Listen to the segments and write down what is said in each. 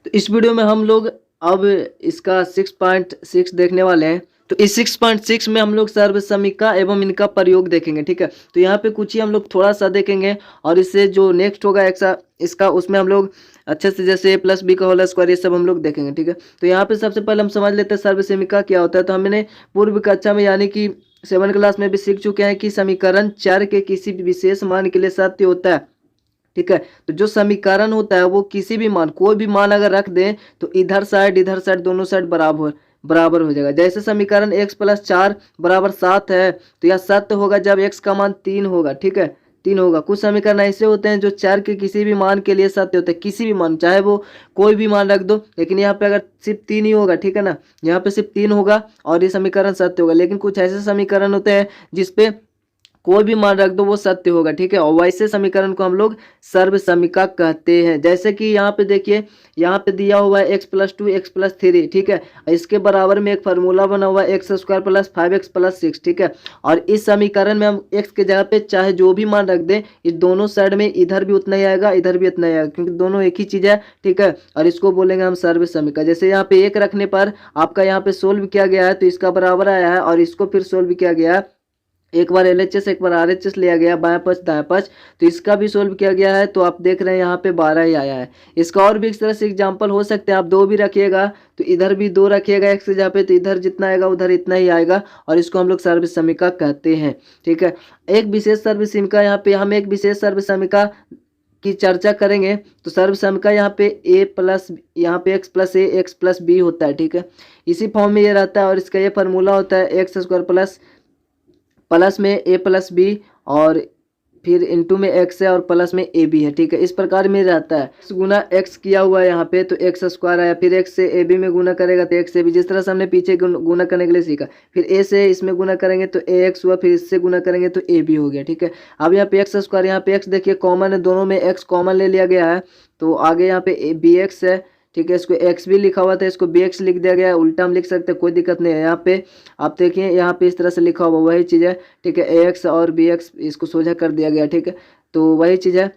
तो इस वीडियो में हम लोग अब इसका 6.6 देखने वाले हैं। तो इस 6.6 में हम लोग सर्वसमीका एवं इनका प्रयोग देखेंगे, ठीक है। तो यहाँ पे कुछ ही हम लोग थोड़ा सा देखेंगे और इससे जो नेक्स्ट होगा इसका उसमें हम लोग अच्छे से जैसे a + b का होल स्क्वायर ये सब हम लोग देखेंगे, ठीक है। तो यहाँ पे सबसे पहले हम समझ लेते हैं सर्वसमीका क्या होता है। तो हमने पूर्व कक्षा में यानी कि 7 क्लास में भी सीख चुके हैं कि समीकरण चर के किसी भी विशेष मान के लिए सत्य होता है, ठीक है। तो जो समीकरण होता है वो किसी भी मान, कोई भी मान अगर रख दें तो इधर साइड दोनों साइड बराबर हो जाएगा। जैसे समीकरण x + 4 = 7 है, तो यह सत्य होगा जब x का मान 3 होगा, ठीक है, 3 होगा। कुछ समीकरण ऐसे होते हैं जो चर के किसी भी मान के लिए सत्य होते हैं, किसी भी मान, चाहे वो कोई भी मान रख दो, लेकिन यहाँ पे अगर सिर्फ 3 ही होगा, ठीक है ना, यहाँ पे सिर्फ 3 होगा और ये समीकरण सत्य होगा। लेकिन कुछ ऐसे समीकरण होते हैं जिसपे कोई भी मान रख दो वो सत्य होगा, ठीक है। और वैसे समीकरण को हम लोग सर्वसमीका कहते हैं। जैसे कि यहाँ पे देखिए, यहाँ पे दिया हुआ है x + 2 x + 3, ठीक है। इसके बराबर में एक फार्मूला बना हुआ है x² + 5x + 6, ठीक है। और इस समीकरण में हम x के जगह पे चाहे जो भी मान रख दें, इस दोनों साइड में इधर भी उतना ही आएगा, इधर भी उतना ही आएगा, क्योंकि दोनों एक ही चीज़ है, ठीक है। और इसको बोलेंगे हम सर्वसमीका। जैसे यहाँ पे 1 रखने पर आपका यहाँ पे सोल्व किया गया है तो इसका बराबर आया है, और इसको फिर सोल्व किया गया है, एक बार LHS एक बार RHS लिया गया, बाएं पक्ष दाएं पक्ष, तो इसका भी सोल्व किया गया है। तो आप देख रहे हैं यहाँ पे 12 ही आया है। इसका और भी इस तरह से एग्जांपल हो सकते हैं। आप 2 भी रखिएगा तो इधर भी 2 रखिएगा x की जगह पे, तो इधर जितना आएगा उधर इतना ही आएगा, और इसको हम लोग सर्वसमीका कहते हैं, ठीक है। एक विशेष सर्वसमीका, यहाँ पे हम एक विशेष सर्वसमीका की चर्चा करेंगे। तो सर्वसमीका यहाँ पे यहाँ पे x + a x + b होता है, ठीक है। इसी फॉर्म में ये रहता है, और इसका ये फार्मूला होता है x² प्लस में a + b और फिर इंटू में x है और प्लस में a b है, ठीक है। इस प्रकार में रहता है। x गुना x किया हुआ है यहाँ पे, तो x² आया, फिर x से a b में गुना करेगा तो x से b, जिस तरह से हमने पीछे गुना करने के लिए सीखा। फिर a से इसमें गुना करेंगे तो ax हुआ, फिर इससे गुना करेंगे तो a b हो गया, ठीक है। अब यहाँ पे x², यहाँ पे x देखिए कॉमन है, दोनों में x कॉमन ले लिया गया है, तो आगे यहाँ पे bx है, ठीक है। इसको x भी लिखा हुआ था, इसको bx लिख दिया गया है, उल्टा हम लिख सकते हैं, कोई दिक्कत नहीं है। यहाँ पे आप देखिए, यहाँ पे इस तरह से लिखा हुआ वही चीज़ है, ठीक है। ax और bx इसको सोझा कर दिया गया, ठीक है। तो वही चीज़ है।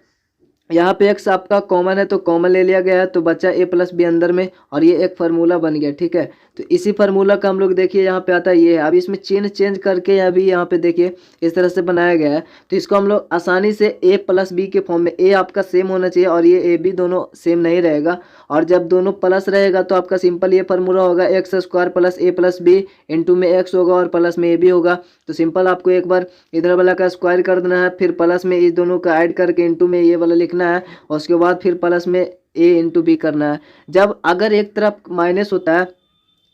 यहाँ पे x आपका कॉमन है तो कॉमन ले लिया गया है, तो बचा a + b अंदर में, और ये एक फार्मूला बन गया, ठीक है। तो इसी फार्मूला का हम लोग देखिए यहाँ पे आता है ये है। अब इसमें चिन्ह चेंज करके अभी यहाँ पे देखिए इस तरह से बनाया गया है, तो इसको हम लोग आसानी से a + b के फॉर्म में, a आपका सेम होना चाहिए और ये a b दोनों सेम नहीं रहेगा, और जब दोनों प्लस रहेगा तो आपका सिंपल ये फार्मूला होगा x² + a + b इंटू में x होगा और प्लस में a b होगा। तो सिंपल आपको एक बार इधर वाला का स्क्वायर कर देना है, फिर प्लस में इस दोनों का ऐड करके इंटू में ये वाला लिखना है, और उसके बाद फिर प्लस में a इंटू b करना है। जब अगर एक तरफ माइनस होता है,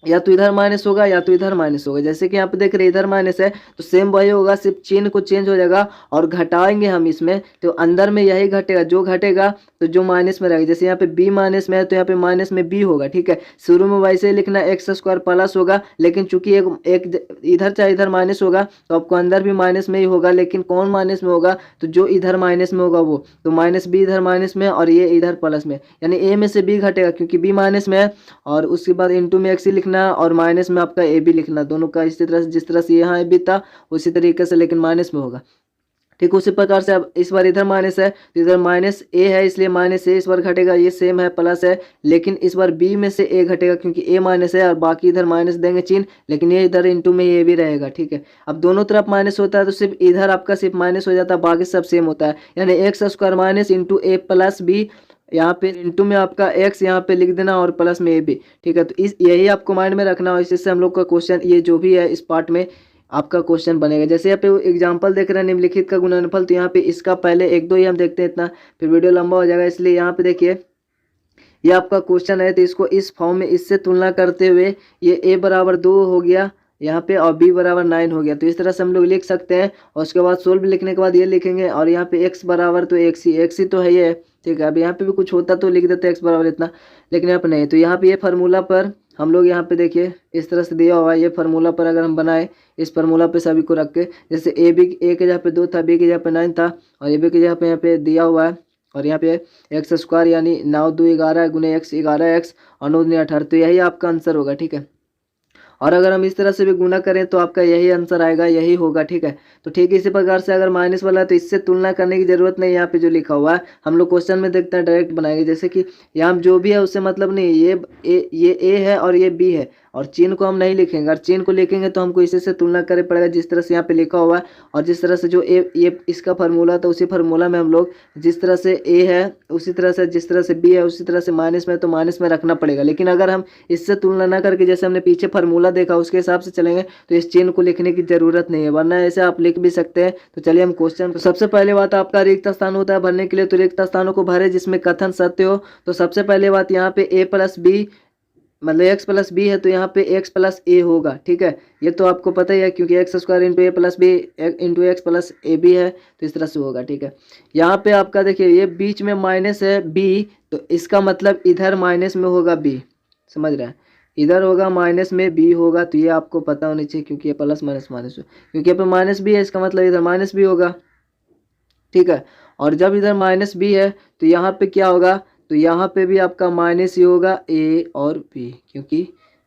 या तो इधर माइनस होगा या तो इधर माइनस होगा, जैसे कि यहाँ पे देख रहे हैं इधर माइनस है तो सेम वही होगा, सिर्फ चिन्ह को चेंज हो जाएगा, और घटाएंगे हम इसमें तो अंदर में यही घटेगा, जो घटेगा तो जो माइनस में रहेगा। जैसे यहाँ पे b माइनस में है तो यहाँ पे माइनस में b होगा, ठीक है। शुरू में वैसे ही लिखना x² प्लस होगा, लेकिन चूंकि एक इधर चाहे इधर माइनस होगा तो आपको अंदर भी माइनस में ही होगा, लेकिन कौन माइनस में होगा, तो जो इधर माइनस में होगा वो, तो -b इधर माइनस में और ये इधर प्लस में, यानी a में से b घटेगा क्योंकि b माइनस में है, और उसके बाद इंटू में x ही लिखना, और माइनस में आपका ए बी लिखना, दोनों का इसी तरह से, जिस तरह से यहाँ ए बी था उसी तरीके से, लेकिन माइनस में होगा, ठीक। उसी प्रकार से अब इस बार इधर माइनस है तो इधर -a है, इसलिए -a इस बार घटेगा, ये सेम है प्लस है, लेकिन इस बार b में से a घटेगा क्योंकि a माइनस है, और बाकी इधर माइनस देंगे चिन्ह, लेकिन ये इधर इंटू में ये भी रहेगा, ठीक है। अब दोनों तरफ माइनस होता है तो सिर्फ इधर आपका सिर्फ माइनस हो जाता है, बाकी सब सेम होता है, यानी x² - इंटू a + b, यहाँ पे इंटू में आपका x यहाँ पे लिख देना और प्लस में ए बी, ठीक है। तो यही आपको माइंड में रखना हो, इससे हम लोग का क्वेश्चन ये जो भी है इस पार्ट में आपका क्वेश्चन बनेगा। जैसे यहाँ पे एग्जांपल देख रहे हैं निम्नलिखित का गुणनफल, तो यहाँ पे इसका पहले 1 2 ही हम देखते हैं, इतना फिर वीडियो लंबा हो जाएगा, इसलिए यहाँ पे देखिए ये आपका क्वेश्चन है, तो इसको इस फॉर्म में इससे तुलना करते हुए ये a = 2 हो गया यहाँ पे और b = 9 हो गया, तो इस तरह से हम लोग लिख सकते हैं। और उसके बाद सोल्व लिखने के बाद ये लिखेंगे, और यहाँ पे x बराबर तो x ही तो है ये, ठीक है। अब यहाँ पे भी कुछ होता तो लिख देते x बराबर इतना, लेकिन यहाँ पे नहीं। तो यहाँ पे ये फार्मूला पर हम लोग यहाँ पे देखिए इस तरह से दिया हुआ है, ये फार्मूला पर अगर हम बनाए, इस फार्मूला पे सभी को रख के, जैसे a के जगह पे 2 था, b के जगह पे 9 था, और a b के जगह पे यहाँ पे दिया हुआ है, और यहाँ पे x² यानी 9 × 2 = 11 गुने x 11x और 9 × 2 = 18, तो यही आपका आंसर होगा, ठीक है। और अगर हम इस तरह से भी गुना करें तो आपका यही आंसर आएगा, यही होगा। ठीक है, तो ठीक इसी प्रकार से अगर माइनस वाला है तो इससे तुलना करने की जरूरत नहीं, यहाँ पे जो लिखा हुआ है हम लोग क्वेश्चन में देखते हैं डायरेक्ट बनाएंगे। जैसे कि यहाँ जो भी है उससे मतलब नहीं, ये ए है और ये बी है और चिन्ह को हम नहीं लिखेंगे। अगर चिन्ह को लिखेंगे तो हमको इसी से तुलना करना पड़ेगा जिस तरह से यहाँ पे लिखा हुआ है, और जिस तरह से जो ये इसका फार्मूला था उसी फार्मूला में हम लोग जिस तरह से ए है उसी तरह से, जिस तरह से बी है उसी तरह से माइनस में तो माइनस में रखना पड़ेगा। लेकिन अगर हम इससे तुलना ना करके जैसे हमने पीछे फार्मूला देखा उसके हिसाब से चलेंगे तो इस चिन्ह को लिखने की जरूरत नहीं है, वरना ऐसे आप लिख भी सकते हैं। तो चलिए हम क्वेश्चन, तो सबसे पहले बात आपका रिक्त स्थान होता है भरने के लिए, तो रिक्त स्थानों को भरे जिसमें कथन सत्य हो। तो सबसे पहले बात यहाँ पे ए प्लस बी मतलब एक्स प्लस बी है तो यहाँ पे एक्स प्लस ए होगा। ठीक है, ये तो आपको पता ही है क्योंकि x square into A plus B into x plus A B है, तो इस तरह से होगा। ठीक है, यहाँ पे आपका देखिए ये बीच में माइनस है बी, तो इसका मतलब इधर माइनस में होगा बी, समझ रहे हैं, इधर होगा माइनस में बी होगा। तो ये आपको पता होनी चाहिए क्योंकि ये प्लस माइनस माइनस, क्योंकि यहाँ पे माइनस बी है इसका मतलब इधर माइनस बी होगा। ठीक है, और जब इधर माइनस बी है तो यहाँ पे क्या होगा, तो यहाँ पे भी आपका माइनस ही होगा ए और बी, क्योंकि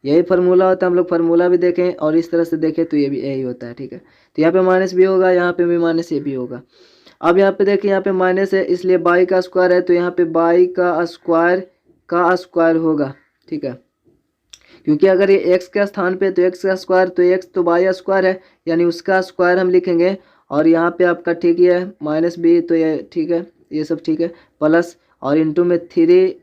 यही फार्मूला होता है। हम लोग फार्मूला भी देखें और इस तरह से देखें तो ये भी यही होता है। ठीक है, तो यहाँ पे माइनस बी होगा, यहाँ पे भी माइनस ए बी होगा। अब यहाँ पे देखिए यहाँ पे माइनस है इसलिए बाई का स्क्वायर है, तो यहाँ पे बाई का स्क्वायर होगा। ठीक है, क्योंकि अगर ये एक्स के स्थान पे तो एक्स का स्क्वायर, तो एक्स तो बाई स्क्वायर है यानी उसका स्क्वायर हम लिखेंगे। और यहाँ पे आपका ठीक ही है माइनस बी, तो ये ठीक है, ये सब ठीक है, प्लस और इंटू में 3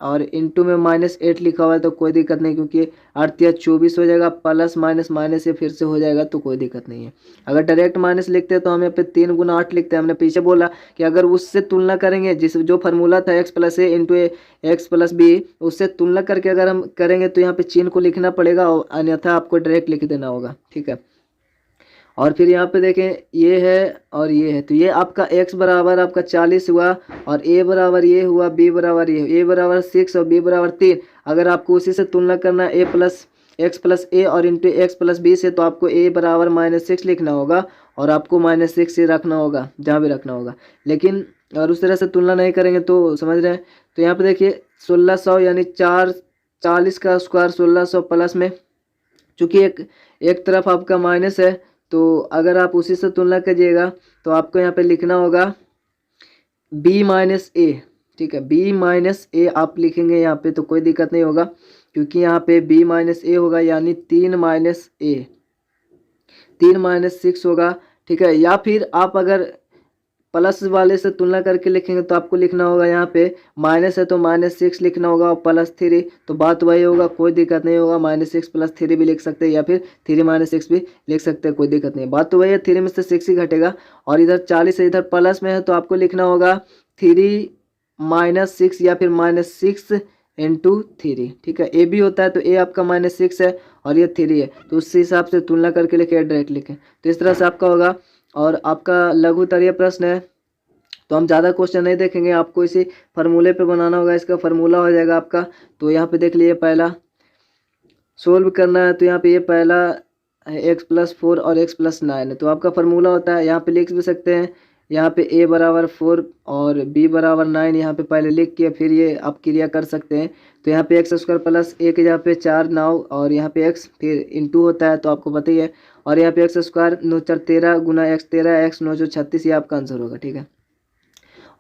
और इंटू में -8 लिखा हुआ है तो कोई दिक्कत नहीं, क्योंकि 8 या 24 हो जाएगा, प्लस माइनस माइनस ये फिर से हो जाएगा तो कोई दिक्कत नहीं है। अगर डायरेक्ट माइनस लिखते हैं तो हम यहाँ पे 3 गुना 8 लिखते हैं। हमने पीछे बोला कि अगर उससे तुलना करेंगे जिस जो फार्मूला था एक्स प्लस ए इंटू एक्स प्लस बी, उससे तुलना करके अगर हम करेंगे तो यहाँ पे चिन्ह को लिखना पड़ेगा, अन्यथा आपको डायरेक्ट लिख देना होगा। ठीक है, और फिर यहाँ पे देखें ये है और ये है, तो ये आपका x बराबर आपका 40 हुआ और a बराबर ये हुआ, b बराबर ये, a बराबर 6 और b बराबर 3। अगर आपको उसी से तुलना करना है x प्लस ए और इंटू एक्स प्लस बी से, तो आपको a बराबर -6 लिखना होगा और आपको -6 से रखना होगा जहाँ भी रखना होगा। लेकिन अगर उस तरह से तुलना नहीं करेंगे तो समझ रहे हैं, तो यहाँ पे देखिए 1600 यानी 40 का स्क्वायर 1600 प्लस में, चूँकि एक तरफ आपका माइनस है तो अगर आप उसी से तुलना कीजिएगा तो आपको यहाँ पे लिखना होगा b माइनस ए। ठीक है, b माइनस ए आप लिखेंगे यहाँ पे तो कोई दिक्कत नहीं होगा, क्योंकि यहाँ पे b माइनस ए होगा यानी 3 माइनस ए, 3 माइनस 6 होगा। ठीक है, या फिर आप अगर प्लस वाले से तुलना करके लिखेंगे तो आपको लिखना होगा यहाँ पे माइनस है तो -6 लिखना होगा और +3, तो बात वही होगा, कोई दिक्कत नहीं होगा। -6 + 3 भी लिख सकते हैं या फिर 3 - 6 भी लिख सकते हैं, कोई दिक्कत नहीं। बात तो वही है, 3 में से 6 ही घटेगा और इधर 40 है इधर प्लस में है तो आपको लिखना होगा 3 - 6 या फिर -6 × 3। ठीक है, ए भी होता है तो ए आपका -6 है और ये 3 है, तो उस हिसाब से तुलना करके लिखे, डायरेक्ट लिखें, तो इस तरह से आपका होगा। और आपका लघु उत्तरीय प्रश्न है तो हम ज़्यादा क्वेश्चन नहीं देखेंगे, आपको इसी फार्मूले पे बनाना होगा। इसका फार्मूला हो जाएगा आपका, तो यहाँ पे देख लीजिए पहला सोल्व करना है, तो यहाँ पे ये पहला है x+4 और x+9 है, तो आपका फार्मूला होता है, यहाँ पे लिख भी सकते हैं, यहाँ पे a बराबर 4 और b बराबर 9 यहाँ पे पहले लिख के फिर ये आप क्रिया कर सकते हैं। तो यहाँ पे x² प्लस 1 यहाँ पे 4 9 और यहाँ पे x फिर इंटू होता है तो आपको पता ही है, और यहाँ पे x² 9 4 13 गुना x 13 x 9 36, ये आपका आंसर होगा। ठीक है,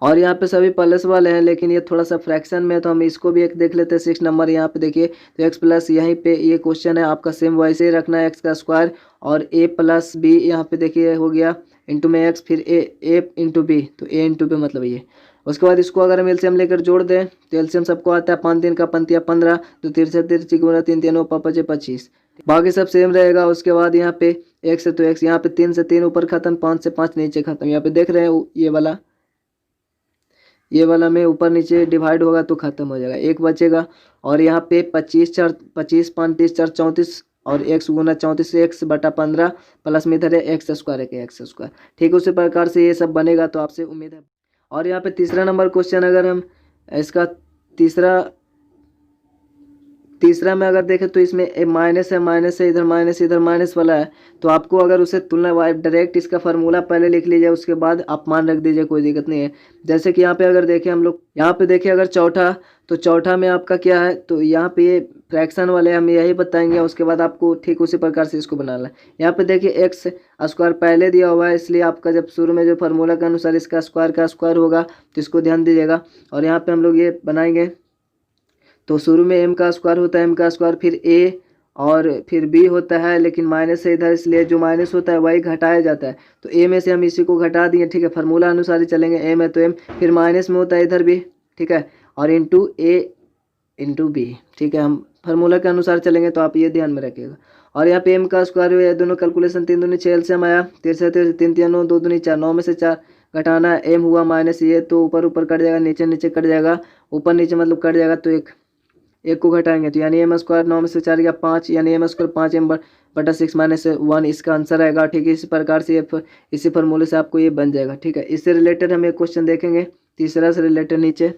और यहाँ पे सभी प्लस वाले हैं लेकिन ये थोड़ा सा फ्रैक्शन में है तो हम इसको भी एक देख लेते हैं। 6 नंबर यहाँ पे देखिए, तो x प्लस यहीं पे ये क्वेश्चन है आपका सेम वैसे ही रखना है, x का स्क्वायर और a प्लस बी यहाँ पे देखिए हो गया इंटू में x फिर a इंटू बी, तो a इंटू बी मतलब ये। उसके बाद इसको अगर हम एलसीएम लेकर जोड़ दें तो एलसीएम सबको आता है 5 3 का 15, तो 3 गुना 3 3 5 25, बाकी सब सेम रहेगा। उसके बाद यहाँ पे x है तो x, यहाँ पे 3 से 3 ऊपर खत्म, 5 से 5 नीचे खत्म। यहाँ पे देख रहे हैं ये वाला में ऊपर नीचे डिवाइड होगा तो खत्म हो जाएगा, एक बचेगा। और यहाँ पे 25 4 25 5 30 4 34 और x गुना 34 x बटा 15 प्लस में इधर है x² है x²। ठीक उसी प्रकार से ये सब बनेगा, तो आपसे उम्मीद है। और यहाँ पे तीसरा नंबर क्वेश्चन, अगर हम इसका तीसरा तीसरा में अगर देखें तो इसमें माइनस है, माइनस है, इधर माइनस वाला है, तो आपको अगर उसे तुलना डायरेक्ट इसका फार्मूला पहले लिख लीजिए, उसके बाद आप मान रख दीजिए, कोई दिक्कत नहीं है। जैसे कि यहाँ पे अगर देखें हम लोग, यहाँ पे देखिए अगर चौथा, तो चौथा में आपका क्या है, तो यहाँ पे ये फ्रैक्शन वाले हम यही बताएंगे, उसके बाद आपको ठीक उसी प्रकार से इसको बनाना है। यहाँ पे देखिए एक्स स्क्वायर पहले दिया हुआ है, इसलिए आपका जब शुरू में जो फार्मूला के अनुसार इसका स्क्वायर का स्क्वायर होगा तो इसको ध्यान दीजिएगा। और यहाँ पे हम लोग ये बनाएंगे, तो शुरू में m का स्क्वायर होता है, m का स्क्वायर, फिर a और फिर b होता है, लेकिन माइनस है इधर, इसलिए जो माइनस होता है वही घटाया जाता है। तो a में से हम इसी को घटा दिए, ठीक है, फार्मूला अनुसार ही चलेंगे, m है तो m, फिर माइनस में होता है इधर भी, ठीक है, और इंटू a इंटू बी, ठीक है, हम फार्मूला के अनुसार चलेंगे, तो आप ये ध्यान में रखिएगा। और यहाँ पे m का स्क्वायर हुआ, दोनों कैलकुलेशन 3 दूनी 6 एलसीएम आया, 13 3 3 9, 2 दूनी 4, 9 में से 4 घटाना है, m हुआ माइनस, ये तो ऊपर ऊपर कट जाएगा, नीचे नीचे कट जाएगा, ऊपर नीचे मतलब कट जाएगा, तो एक को घटाएंगे, तो यानी m स्क्वायर 9 में से 4 गया 5, यानी m स्क्वायर 5m/6 माइनस 1 इसका आंसर आएगा, ठीक है। इसी प्रकार से इसी फार्मूले से आपको ये बन जाएगा, ठीक है। इससे रिलेटेड हम एक क्वेश्चन देखेंगे, तीसरा से रिलेटेड नीचे,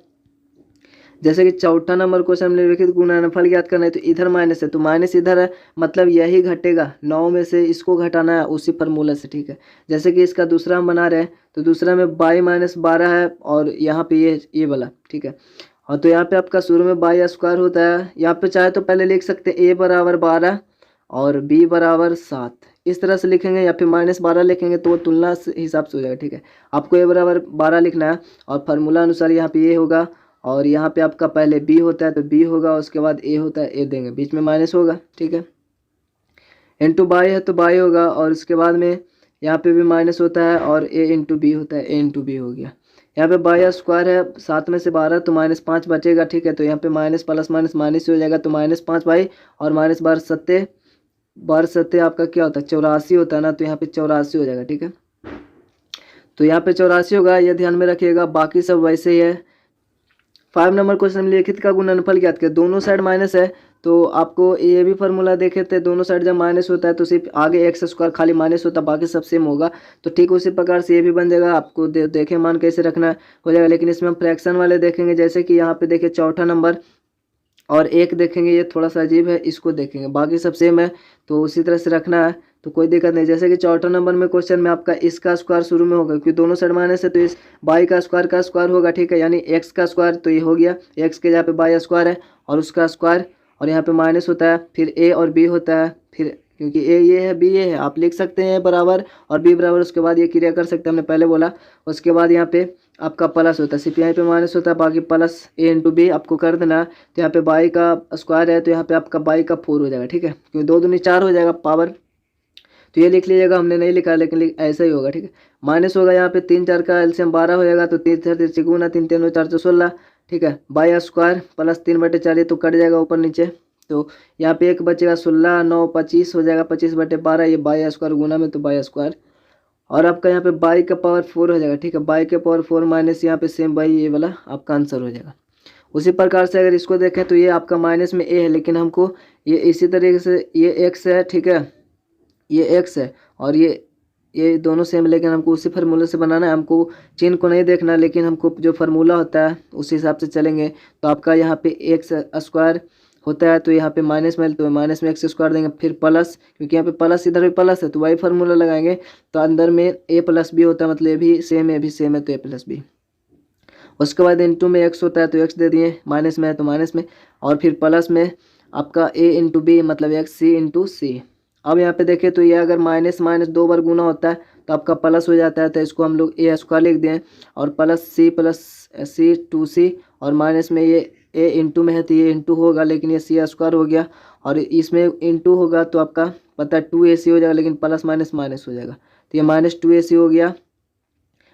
जैसे कि चौथा नंबर क्वेश्चन हमने लिखे गुणनफल ज्ञात करना है, तो इधर माइनस है, तो माइनस इधर है, मतलब यही घटेगा, 9 में से इसको घटाना है उसी फार्मूला से, ठीक है। जैसे कि इसका दूसरा हम बना रहे हैं, तो दूसरा में बाई माइनस 12 है, और यहाँ पे ये वाला, ठीक है। और तो यहाँ पे आपका शुरू में बाई स्क्वायर होता है, यहाँ पे चाहे तो पहले लिख सकते हैं a बराबर 12 और b बराबर 7, इस तरह से लिखेंगे, या फिर -12 लिखेंगे तो वो तुलना हिसाब से हो जाएगा, ठीक है। आपको a बराबर 12 लिखना है, और फार्मूला अनुसार यहाँ पे a होगा, और यहाँ पे आपका पहले b होता है तो b होगा, उसके बाद a होता है, a देंगे, बीच में माइनस होगा, ठीक है। इंटू बाई है तो बाई होगा, और उसके बाद में यहाँ पे भी माइनस होता है, और a इंटू बी होता है, a इंटू बी हो गया। यहाँ पे बाई स्क्वायर है, 7 में से 12 तो -5 बचेगा, ठीक है। तो यहाँ पे माइनस प्लस माइनस माइनस हो जाएगा, तो -5 बाई और -12 सत्ते आपका क्या होता है, 84 होता है ना, तो यहाँ पे 84 हो जाएगा, ठीक है। तो यहाँ पे 84 होगा, ये ध्यान में रखिएगा, बाकी सब वैसे ही है। 5 नंबर क्वेश्चन में लिखित का गुणनफल ज्ञात किया, दोनों साइड माइनस है, तो आपको ये भी फार्मूला देखे थे, दोनों साइड जब माइनस होता है तो सिर्फ आगे एक्स स्क्वायर खाली माइनस होता है, बाकी सब सेम होगा, तो ठीक उसी प्रकार से ये भी बन जाएगा। आपको देखें मान कैसे रखना हो जाएगा, लेकिन इसमें हम फ्रैक्शन वाले देखेंगे, जैसे कि यहाँ पे देखिए चौथा नंबर और एक देखेंगे, ये थोड़ा सा अजीब है, इसको देखेंगे, बाकी सब सेम है, तो उसी तरह से रखना है, तो कोई दिक्कत नहीं। जैसे कि चौथा नंबर में क्वेश्चन में आपका इसका स्क्वायर शुरू में होगा, क्योंकि दोनों साइड माइनस है, तो इस बाई का स्क्वायर होगा, ठीक है, यानी एक्स का स्क्वायर, तो ये हो गया एक्स के जहाँ पे बाई स्क्वायर है और उसका स्क्वायर, और यहाँ पे माइनस होता है, फिर ए और बी होता है, फिर क्योंकि ए ये है बी ये है, आप लिख सकते हैं बराबर और बी बराबर, उसके बाद ये क्रिया कर सकते हैं, हमने पहले बोला। उसके बाद यहाँ पे आपका प्लस होता है, सिर्फ यहाँ पे माइनस होता है, बाकी प्लस ए इंटू बी आपको कर देना। तो यहाँ पे बाई का स्क्वायर है, तो यहाँ पे आपका बाई का 4 हो जाएगा, ठीक है, क्योंकि 2 दूनी 4 हो जाएगा पावर, तो ये लिख लीजिएगा, हमने नहीं लिखा लेकिन ऐसा ही होगा, ठीक है। माइनस होगा यहाँ पे 3 4 का एलसीएम 12 हो जाएगा, तो 3 4 3 गुना 3 3 4 16, ठीक है। बाई स्क्वायर प्लस 3/4 तो कट जाएगा ऊपर नीचे, तो यहाँ पे एक बचेगा 16 9 25 हो जाएगा, 25/12 ये बाई स्क्वायर गुना में, तो बाई स्क्वायर, और आपका यहाँ पे बाई का पावर 4 हो जाएगा, ठीक है, बाई के पावर 4 माइनस यहाँ पे सेम बाई, ये वाला आपका आंसर हो जाएगा। उसी प्रकार से अगर इसको देखें तो ये आपका माइनस में ए है, लेकिन हमको ये इसी तरीके से ये एक्स है, ठीक है, ये एक्स है, और ये दोनों सेम, लेकिन हमको उसी फार्मूले से बनाना है, हमको चिन्ह को नहीं देखना, लेकिन हमको जो फार्मूला होता है उसी हिसाब से चलेंगे। तो आपका यहाँ पे एक्स स्क्वायर होता है, तो यहाँ पे माइनस में, तो माइनस में एक्स स्क्वायर देंगे, फिर प्लस, क्योंकि यहाँ पे प्लस इधर भी प्लस है, तो वही फार्मूला लगाएंगे, तो अंदर में ए प्लस बी होता है, मतलब ये भी सेम है, तो ए प्लस बी। उसके बाद इंटू में एक्स होता है, तो एक्स दे दिए, माइनस में है तो माइनस में, और फिर प्लस में आपका ए इंटू बी, मतलब एक्स सी इंटू सी। अब यहाँ पे देखें तो ये अगर माइनस माइनस 2 बार गुना होता है तो आपका प्लस हो जाता है, तो इसको हम लोग ए स्क्वायर लिख दें, और प्लस सी 2c, और माइनस में ये ए इंटू में है तो ये इंटू होगा, लेकिन ये सी स्क्वायर हो गया, और इसमें इंटू होगा तो आपका पता है 2ac हो जाएगा, लेकिन प्लस माइनस माइनस हो जाएगा, तो ये -2ac हो गया,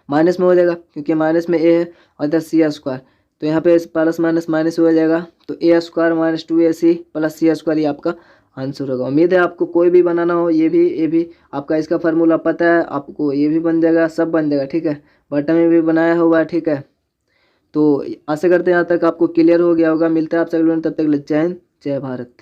माइनस में हो जाएगा क्योंकि माइनस में ए है, और इधर सी स्क्वायर, तो यहाँ पे प्लस माइनस माइनस हो जाएगा, तो ए स्क्वायर -2ac प्लस सी स्क्वायर, ये आपका आंसर होगा। उम्मीद है आपको कोई भी बनाना हो, ये भी आपका इसका फार्मूला पता है, आपको ये भी बन जाएगा, सब बन जाएगा, ठीक है। बटन में भी बनाया हुआ है, ठीक है। तो आशा करते हैं यहाँ तक आपको क्लियर हो गया होगा। मिलता है आपसे अगले, तब तक जय हिंद जय भारत।